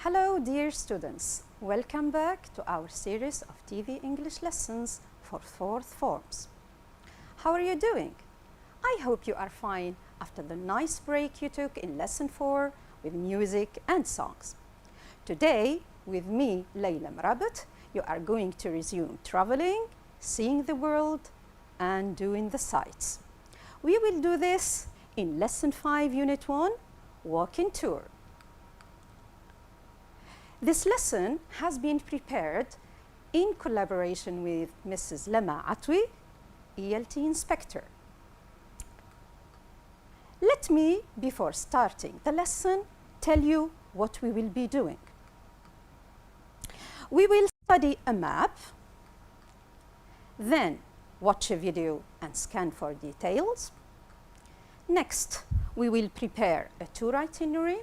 Hello, dear students. Welcome back to our series of TV English lessons for fourth forms. How are you doing? I hope you are fine after the nice break you took in lesson 4 with music and songs. Today, with me, Layla Mrabat, you are going to resume traveling, seeing the world, and doing the sights. We will do this in lesson 5, unit 1, walking tour. This lesson has been prepared in collaboration with Mrs. Lama Atwi, ELT Inspector. Let me, before starting the lesson, tell you what we will be doing. We will study a map, then watch a video and scan for details. Next, we will prepare a tour itinerary,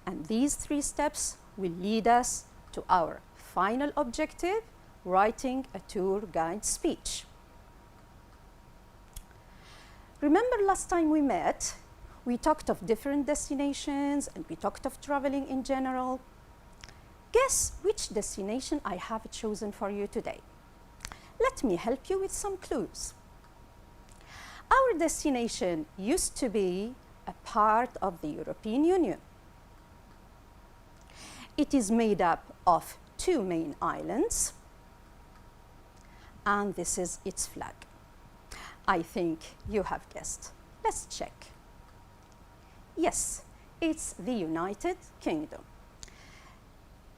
and these 3 steps will lead us to our final objective, writing a tour guide speech. Remember last time we met, we talked of different destinations and we talked of traveling in general. Guess which destination I have chosen for you today. Let me help you with some clues. Our destination used to be a part of the European Union. It is made up of 2 main islands, and this is its flag. I think you have guessed. Let's check. Yes, it's the United Kingdom.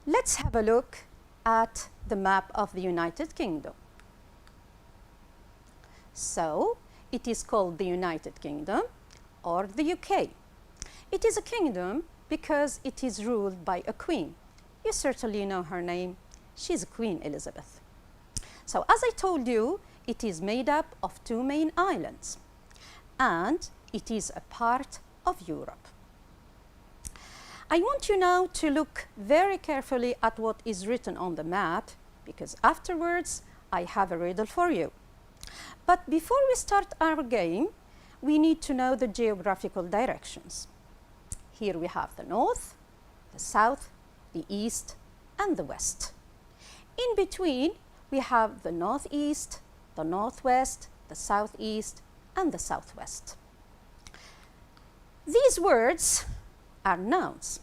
Let's have a look at the map of the United Kingdom. So, it is called the United Kingdom or the UK. It is a kingdom because it is ruled by a queen. You certainly know her name. She's Queen Elizabeth. So as I told you, it is made up of 2 main islands, and it is a part of Europe. I want you now to look very carefully at what is written on the map, because afterwards I have a riddle for you. But before we start our game, we need to know the geographical directions. Here we have the north, the south, the east, and the west. In between, we have the northeast, the northwest, the southeast, and the southwest. These words are nouns,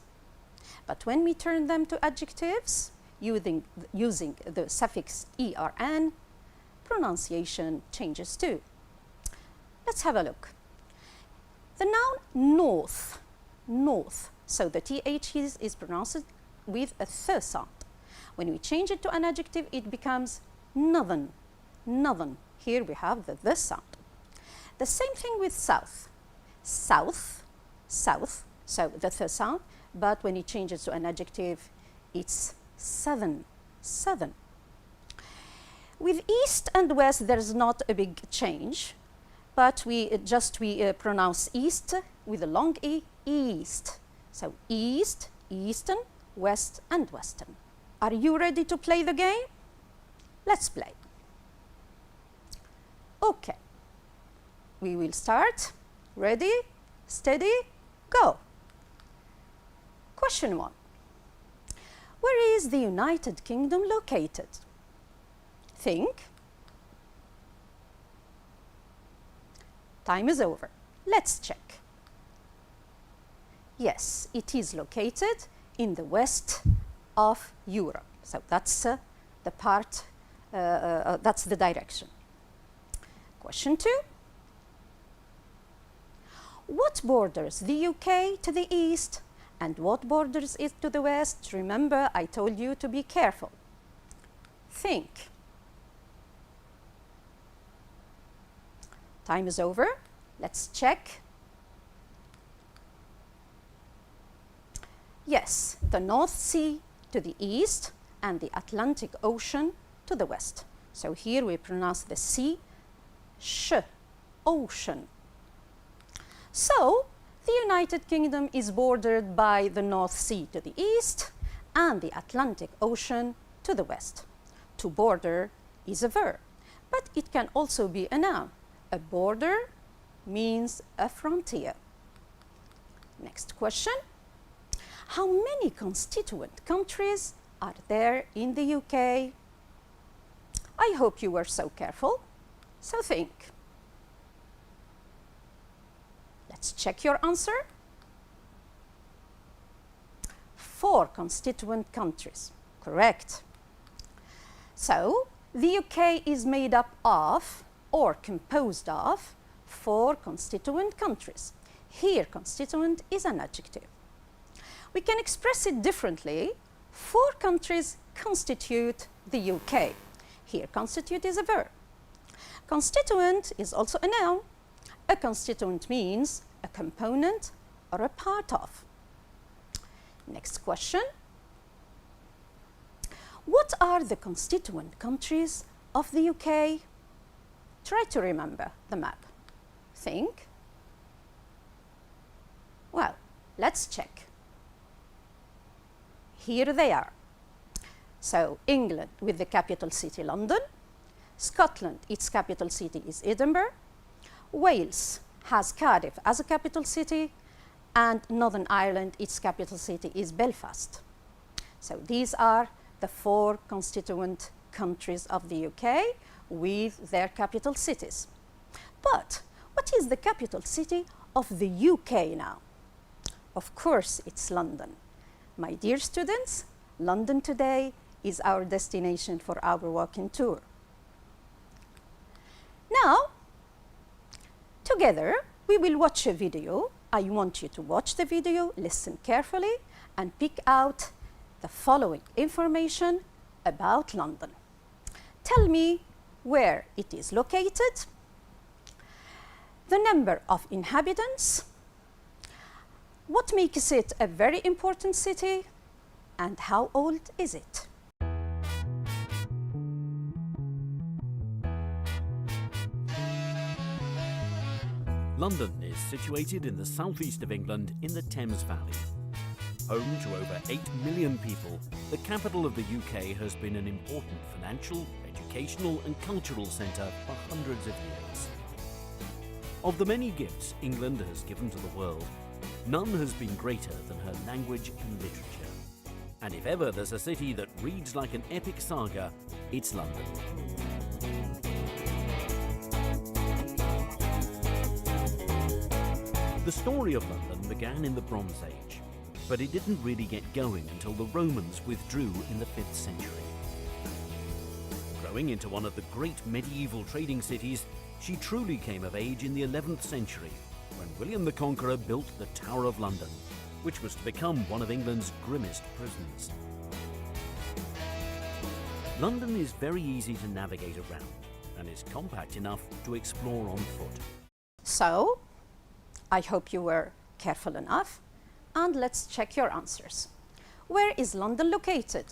but when we turn them to adjectives, using the suffix ERN, pronunciation changes too. Let's have a look. The noun north. North. So the TH is pronounced with a th sound. When we change it to an adjective, it becomes northern. Northern. Here we have the sound. The same thing with south. South. South. So the th sound. But when you change it to an adjective, it's southern. Southern. With east and west, there's not a big change, but we pronounce east with a long E, east. So east, eastern, west, and western. Are you ready to play the game? Let's play. Okay. We will start. Ready, steady, go. Question 1. Where is the United Kingdom located? Think. Time is over. Let's check. Yes, it is located in the west of Europe. So that's the part, that's the direction. Question 2. What borders the UK to the east and what borders it to the west? Remember, I told you to be careful. Think. Time is over. Let's check. Yes, the North Sea to the east and the Atlantic Ocean to the west. So here we pronounce the sea, sh, ocean. So the United Kingdom is bordered by the North Sea to the east and the Atlantic Ocean to the west. To border is a verb, but it can also be a noun. A border means a frontier. Next question. How many constituent countries are there in the UK? I hope you were so careful. So think. Let's check your answer. 4 constituent countries. Correct. So, the UK is made up of, or composed of, 4 constituent countries. Here, constituent is an adjective. We can express it differently. 4 countries constitute the UK. Here, constitute is a verb. Constituent is also a noun. A constituent means a component or a part of. Next question. What are the constituent countries of the UK? Try to remember the map. Think. Well, let's check. Here they are. So, England with the capital city London. Scotland, its capital city is Edinburgh. Wales has Cardiff as a capital city. And Northern Ireland, its capital city is Belfast. So, these are the 4 constituent countries of the UK with their capital cities. But what is the capital city of the UK now? Of course, it's London. My dear students, London today is our destination for our walking tour. Now, together, we will watch a video. I want you to watch the video, listen carefully, and pick out the following information about London. Tell me where it is located, the number of inhabitants, what makes it a very important city, and how old is it? London is situated in the southeast of England in the Thames Valley. Home to over 8 million people, the capital of the UK has been an important financial, educational and cultural centre for hundreds of years. Of the many gifts England has given to the world, none has been greater than her language and literature. And if ever there's a city that reads like an epic saga, it's London. The story of London began in the Bronze Age, but it didn't really get going until the Romans withdrew in the 5th century. Growing into one of the great medieval trading cities, she truly came of age in the 11th century, when William the Conqueror built the Tower of London, which was to become one of England's grimmest prisons. London is very easy to navigate around and is compact enough to explore on foot. So, I hope you were careful enough, and let's check your answers. Where is London located?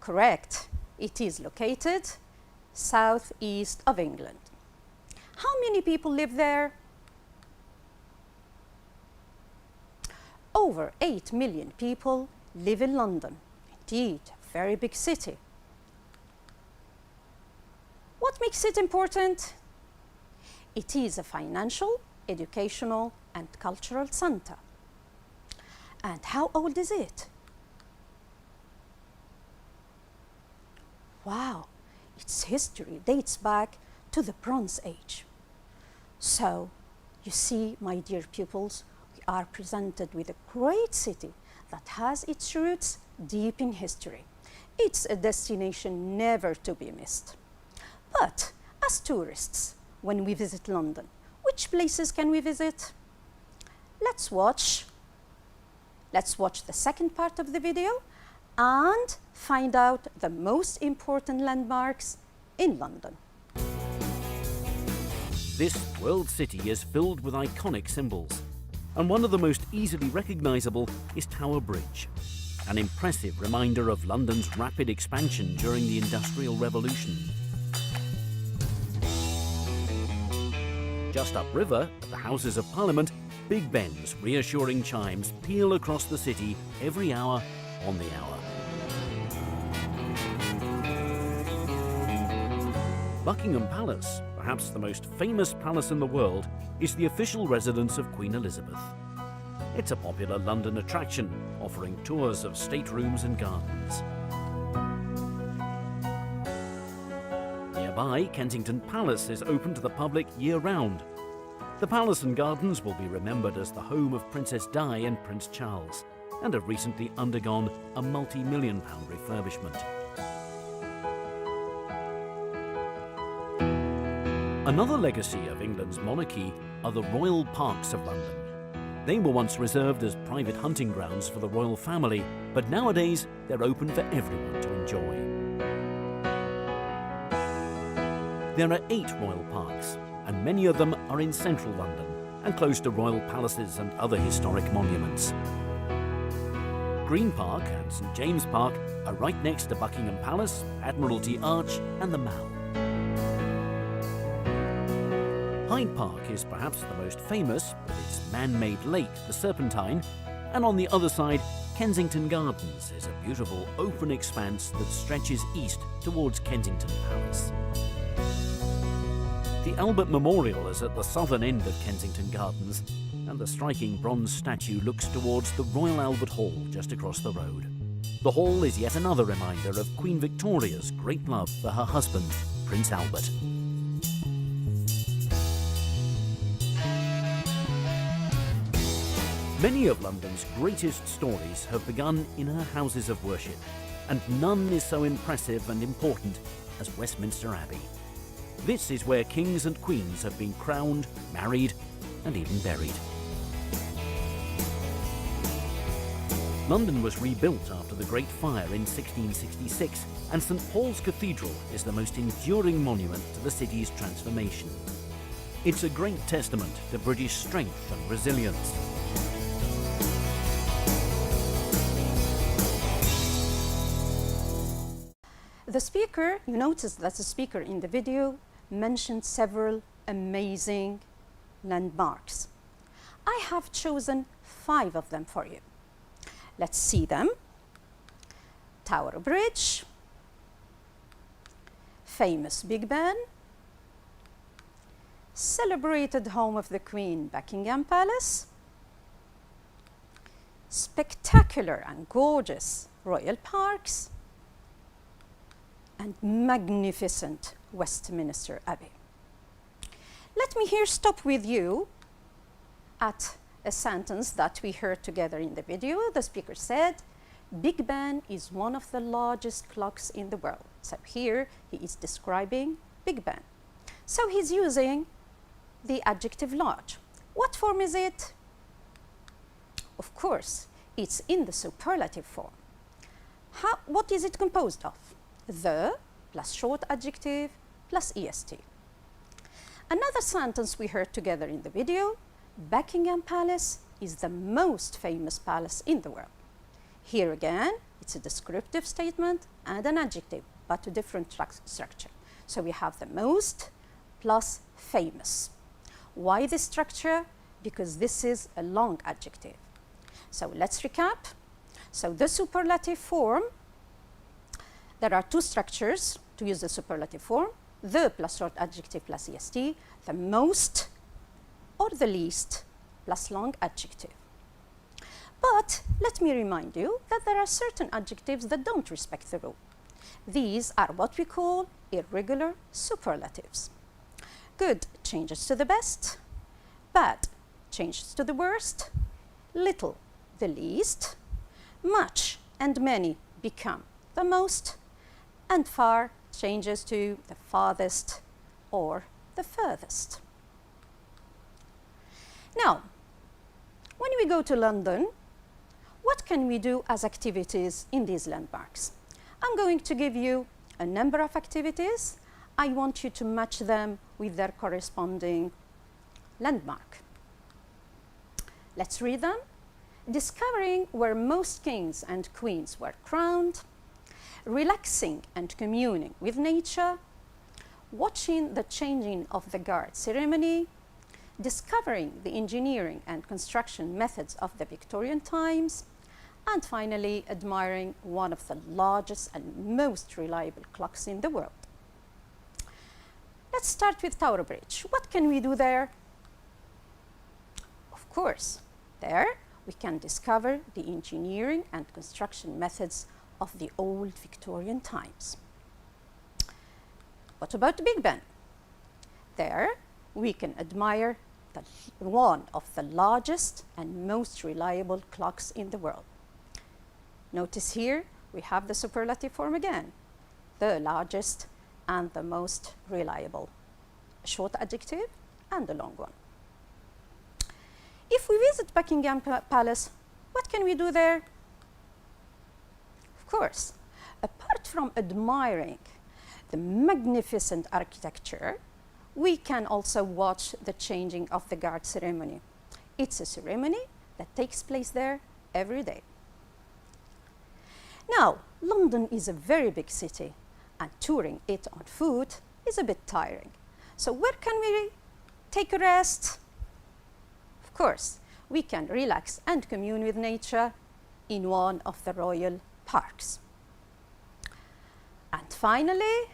Correct. It is located southeast of England. How many people live there? Over 8 million people live in London. Indeed, a very big city. What makes it important? It is a financial, educational, and cultural center. And how old is it? Wow, its history dates back to the Bronze Age. So, you see, my dear pupils, we are presented with a great city that has its roots deep in history. It's a destination never to be missed. But as tourists, when we visit London, which places can we visit? Let's watch the second part of the video and find out the most important landmarks in London. This world city is filled with iconic symbols, and one of the most easily recognisable is Tower Bridge, an impressive reminder of London's rapid expansion during the Industrial Revolution. Just upriver, at the Houses of Parliament, Big Ben's reassuring chimes peal across the city every hour on the hour. Buckingham Palace, perhaps the most famous palace in the world, is the official residence of Queen Elizabeth. It's a popular London attraction, offering tours of staterooms and gardens. Nearby, Kensington Palace is open to the public year-round. The palace and gardens will be remembered as the home of Princess Di and Prince Charles, and have recently undergone a multi-million-pound refurbishment. Another legacy of England's monarchy are the royal parks of London. They were once reserved as private hunting grounds for the royal family, but nowadays they're open for everyone to enjoy. There are 8 royal parks, and many of them are in central London and close to royal palaces and other historic monuments. Green Park and St James Park are right next to Buckingham Palace, Admiralty Arch and the Mall. Hyde Park is perhaps the most famous, with its man-made lake, the Serpentine, and on the other side, Kensington Gardens is a beautiful open expanse that stretches east towards Kensington Palace. The Albert Memorial is at the southern end of Kensington Gardens, and the striking bronze statue looks towards the Royal Albert Hall just across the road. The hall is yet another reminder of Queen Victoria's great love for her husband, Prince Albert. Many of London's greatest stories have begun in her houses of worship, and none is so impressive and important as Westminster Abbey. This is where kings and queens have been crowned, married, and even buried. London was rebuilt after the Great Fire in 1666, and St Paul's Cathedral is the most enduring monument to the city's transformation. It's a great testament to British strength and resilience. The speaker, you notice that the speaker in the video mentioned several amazing landmarks. I have chosen 5 of them for you. Let's see them. Tower Bridge, famous Big Ben, celebrated home of the Queen, Buckingham Palace, spectacular and gorgeous royal parks, and magnificent Westminster Abbey. Let me here stop with you at a sentence that we heard together in the video. The speaker said, Big Ben is one of the largest clocks in the world. So here he is describing Big Ben. So he's using the adjective large. What form is it? Of course, it's in the superlative form. What is it composed of? The plus short adjective plus est. Another sentence we heard together in the video, Buckingham Palace is the most famous palace in the world. Here again, it's a descriptive statement and an adjective, but a different structure. So we have the most plus famous. Why this structure? Because this is a long adjective. So let's recap. So the superlative form, there are 2 structures to use the superlative form, the plus short adjective plus est, the most or the least plus long adjective. But let me remind you that there are certain adjectives that don't respect the rule. These are what we call irregular superlatives. Good changes to the best, bad changes to the worst, little the least, much and many become the most, and far changes to the farthest or the furthest. Now, when we go to London, what can we do as activities in these landmarks? I'm going to give you a number of activities. I want you to match them with their corresponding landmark. Let's read them. Discovering where most kings and queens were crowned, relaxing and communing with nature, watching the changing of the guard ceremony, discovering the engineering and construction methods of the Victorian times, and finally admiring one of the largest and most reliable clocks in the world. Let's start with Tower Bridge. What can we do there? Of course, there we can discover the engineering and construction methods of the old Victorian times. What about Big Ben? There, we can admire one of the largest and most reliable clocks in the world. Notice here, we have the superlative form again, the largest and the most reliable. A short adjective and a long one. If we visit Buckingham Palace, what can we do there? Of course, apart from admiring the magnificent architecture, we can also watch the changing of the guard ceremony. It's a ceremony that takes place there every day. Now, London is a very big city, and touring it on foot is a bit tiring. So where can we take a rest? Of course, we can relax and commune with nature in one of the royal parks. And finally,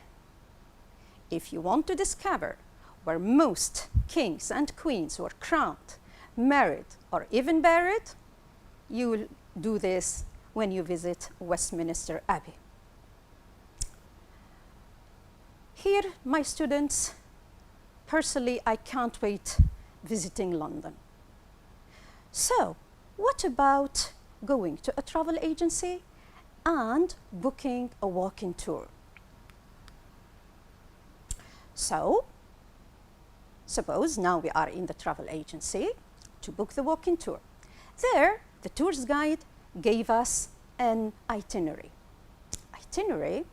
if you want to discover where most kings and queens were crowned, married, or even buried, you will do this when you visit Westminster Abbey. Here, my students, personally, I can't wait visiting London. So, what about going to a travel agency and booking a walk-in tour? So, suppose now we are in the travel agency to book the walk-in tour. There, the tour's guide gave us an itinerary. Itinerary?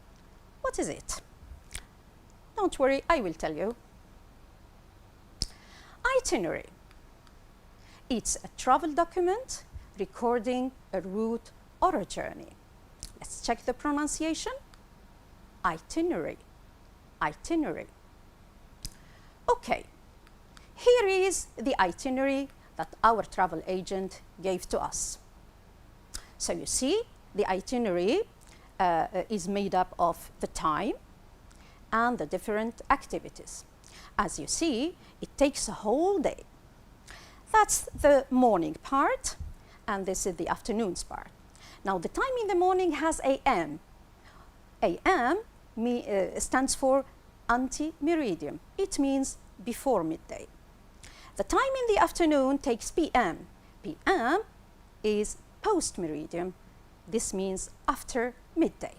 What is it? Don't worry, I will tell you. Itinerary. It's a travel document recording a route or a journey. Let's check the pronunciation. Itinerary. Itinerary. Okay, here is the itinerary that our travel agent gave to us. So you see, the itinerary is made up of the time and the different activities. As you see, it takes a whole day. That's the morning part, and this is the afternoon's part. Now, the time in the morning has AM. AM stands for ante-meridium. It means before midday. The time in the afternoon takes PM. PM is post-meridium. This means after midday.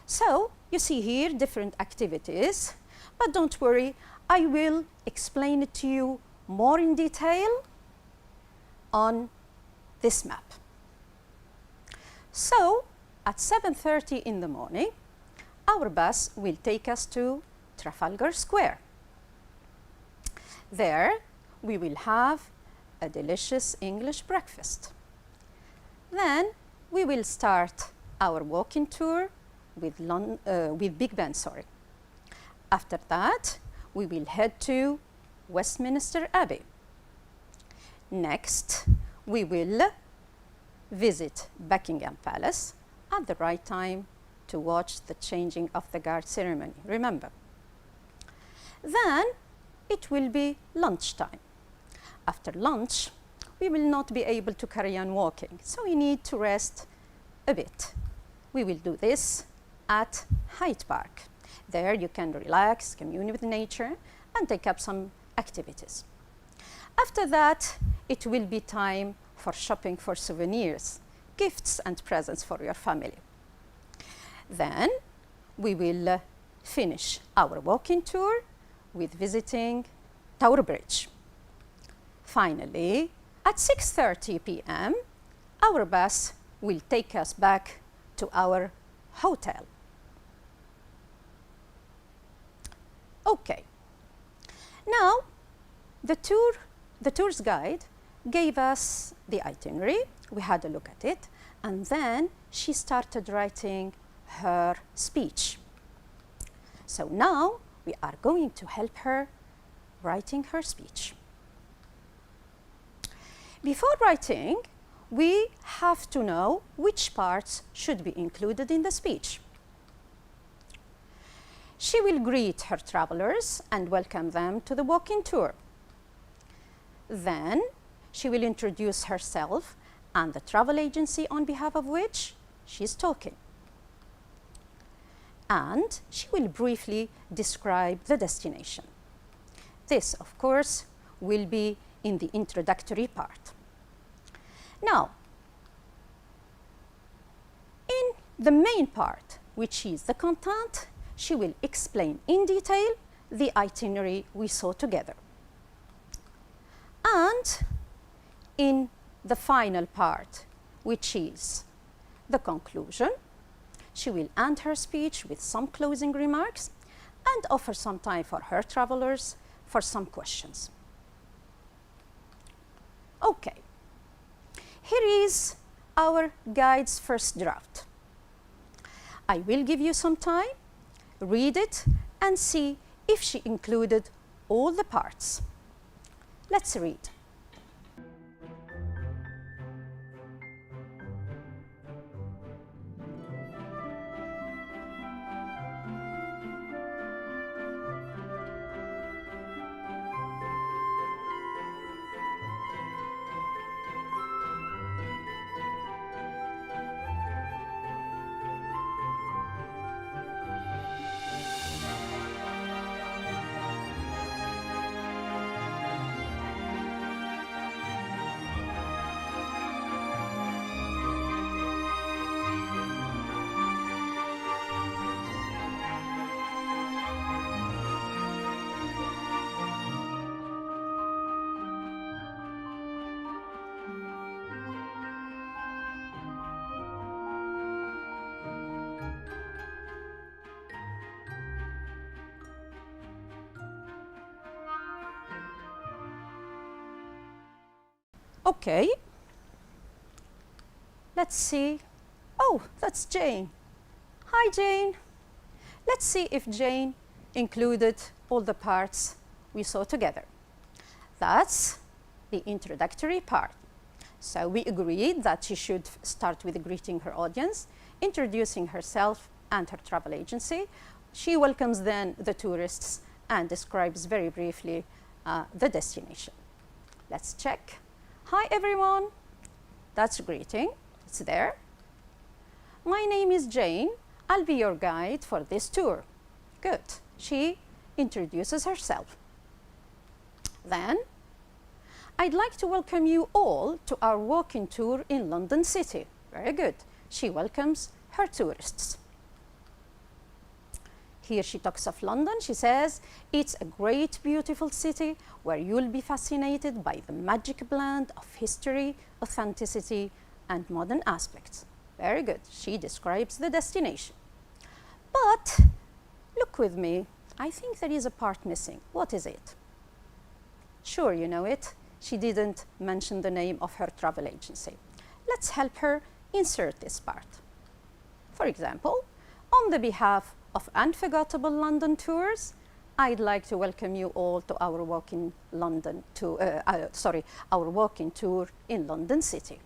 So, you see here different activities, but don't worry, I will explain it to you more in detail on this map. So, at 7:30 in the morning, our bus will take us to Trafalgar Square. There, we will have a delicious English breakfast. Then, we will start our walking tour with Big Ben, After that, we will head to Westminster Abbey. Next, we will visit Buckingham Palace at the right time to watch the changing of the guard ceremony, remember. Then, it will be lunchtime. After lunch, we will not be able to carry on walking, so we need to rest a bit. We will do this at Hyde Park. There you can relax, commune with nature, and take up some activities. After that, it will be time for shopping for souvenirs, gifts and presents for your family. Then we will finish our walking tour with visiting Tower Bridge. Finally, at 6:30 p.m., our bus will take us back to our hotel. Okay. Now, the tour's guide gave us the itinerary. We had a look at it, and then she started writing her speech. So now we are going to help her writing her speech. Before writing, we have to know which parts should be included in the speech. She will greet her travelers and welcome them to the walking tour. Then she will introduce herself and the travel agency on behalf of which she's talking. And she will briefly describe the destination. This, of course, will be in the introductory part. Now, in the main part, which is the content, she will explain in detail the itinerary we saw together. And in the final part, which is the conclusion, she will end her speech with some closing remarks and offer some time for her travelers for some questions. Okay, here is our guide's first draft. I will give you some time, read it, and see if she included all the parts. Let's read. Okay, let's see. Oh, that's Jane. Hi, Jane. Let's see if Jane included all the parts we saw together. That's the introductory part. So we agreed that she should start with greeting her audience, introducing herself and her travel agency. She welcomes then the tourists and describes very briefly the destination. Let's check. Hi, everyone. That's greeting. It's there. My name is Jane. I'll be your guide for this tour. Good. She introduces herself. Then, I'd like to welcome you all to our walking tour in London City. Very good. She welcomes her tourists. Here she talks of London. She says, it's a great, beautiful city where you'll be fascinated by the magic blend of history, authenticity, and modern aspects. Very good. She describes the destination. But look with me. I think there is a part missing. What is it? Sure, you know it. She didn't mention the name of her travel agency. Let's help her insert this part. For example, on the behalf of Unforgettable London Tours, I'd like to welcome you all to our walking London tour, our walking tour in London City.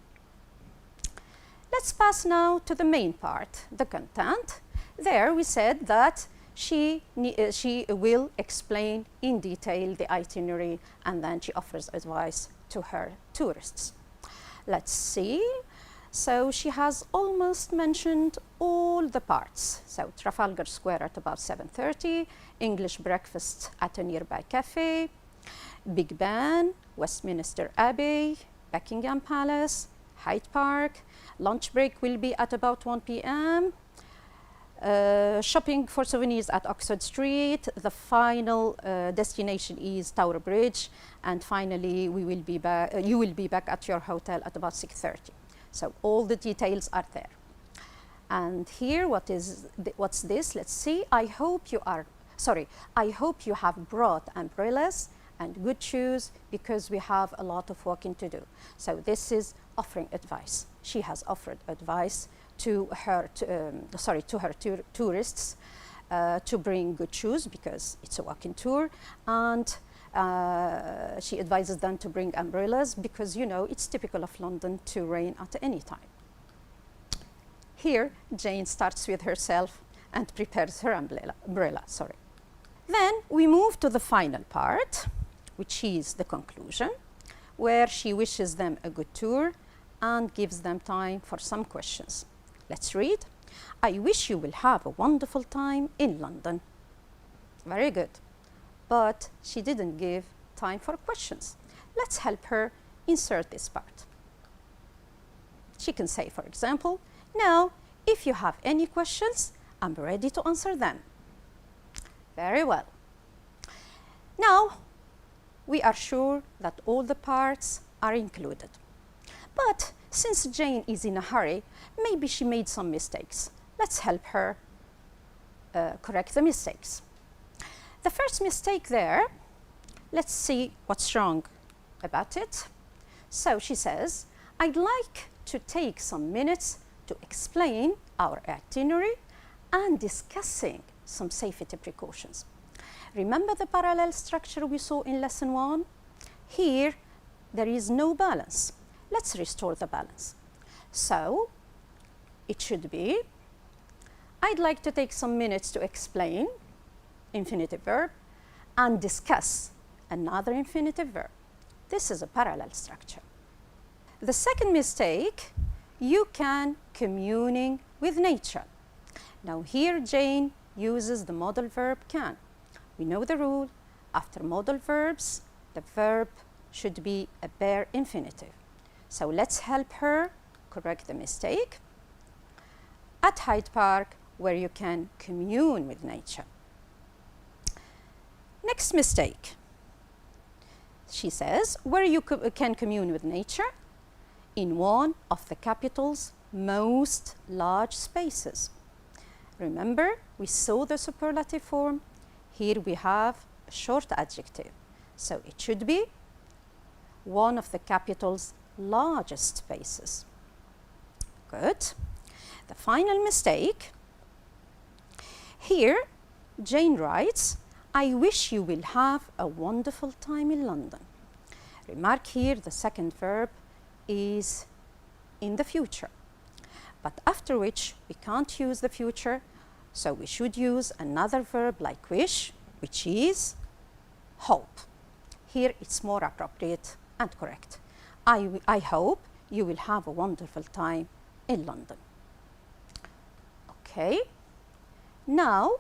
Let's pass now to the main part, the content. There we said that she will explain in detail the itinerary and then she offers advice to her tourists. Let's see. So she has almost mentioned all the parts. So Trafalgar Square at about 7:30, English breakfast at a nearby cafe, Big Ben, Westminster Abbey, Buckingham Palace, Hyde Park. Lunch break will be at about 1 p.m. Shopping for souvenirs at Oxford Street. The final destination is Tower Bridge, and finally we will be back. You will be back at your hotel at about 6:30. So all the details are there. And here, what's this? Let's see. I hope you have brought umbrellas and good shoes because we have a lot of walking to do. So this is offering advice. She has offered advice to her tourists to bring good shoes because it's a walking tour, and she advises them to bring umbrellas because, you know, it's typical of London to rain at any time. Here, Jane starts with herself and prepares her umbrella. Then we move to the final part, which is the conclusion, where she wishes them a good tour and gives them time for some questions. Let's read. I wish you will have a wonderful time in London. Very good. But she didn't give time for questions. Let's help her insert this part. She can say, for example, now, if you have any questions, I'm ready to answer them. Very well. Now, we are sure that all the parts are included. But since Jane is in a hurry, maybe she made some mistakes. Let's help her correct the mistakes. The first mistake there, let's see what's wrong about it. So she says, I'd like to take some minutes to explain our itinerary and discussing some safety precautions. Remember the parallel structure we saw in lesson 1? Here, there is no balance. Let's restore the balance. So, it should be, I'd like to take some minutes to explain, infinitive verb, and discuss, another infinitive verb. This is a parallel structure. The second mistake, you can communing with nature. Now here Jane uses the modal verb can. We know the rule. After modal verbs, the verb should be a bare infinitive. So let's help her correct the mistake. At Hyde Park, where you can commune with nature. Next mistake. She says, where you can commune with nature, in one of the capital's most large spaces. Remember, we saw the superlative form. Here we have a short adjective. So it should be one of the capital's largest spaces. Good. The final mistake. Here, Jane writes, I wish you will have a wonderful time in London. Remark here, the second verb is in the future. But after which, we can't use the future, so we should use another verb like wish, which is hope. Here it's more appropriate and correct. I hope you will have a wonderful time in London. Okay, now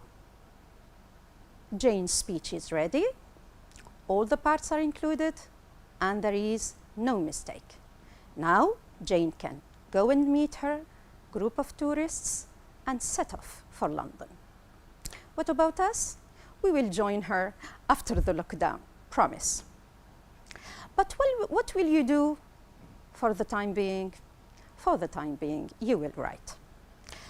Jane's speech is ready. All the parts are included and there is no mistake. Now Jane can go and meet her group of tourists and set off for London. What about us? We will join her after the lockdown, promise. But what will you do for the time being? For the time being, you will write.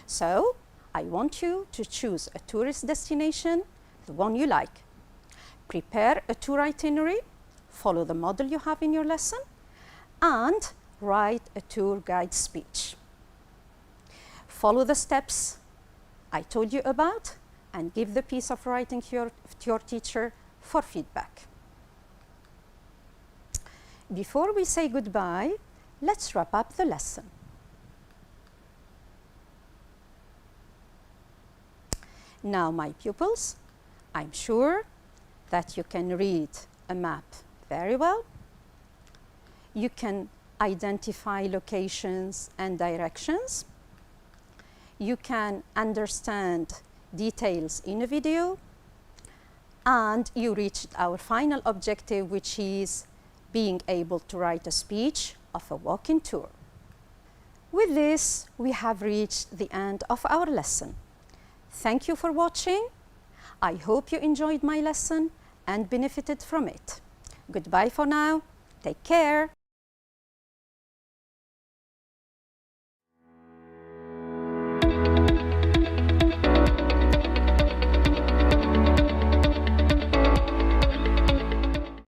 So I want you to choose a tourist destination, the one you like. Prepare a tour itinerary, follow the model you have in your lesson, and write a tour guide speech. Follow the steps I told you about and give the piece of writing to your teacher for feedback. Before we say goodbye, let's wrap up the lesson. Now, my pupils, I'm sure that you can read a map very well. You can identify locations and directions. You can understand details in a video. And you reached our final objective, which is being able to write a speech of a walking tour. With this, we have reached the end of our lesson. Thank you for watching. I hope you enjoyed my lesson and benefited from it. Goodbye for now. Take care.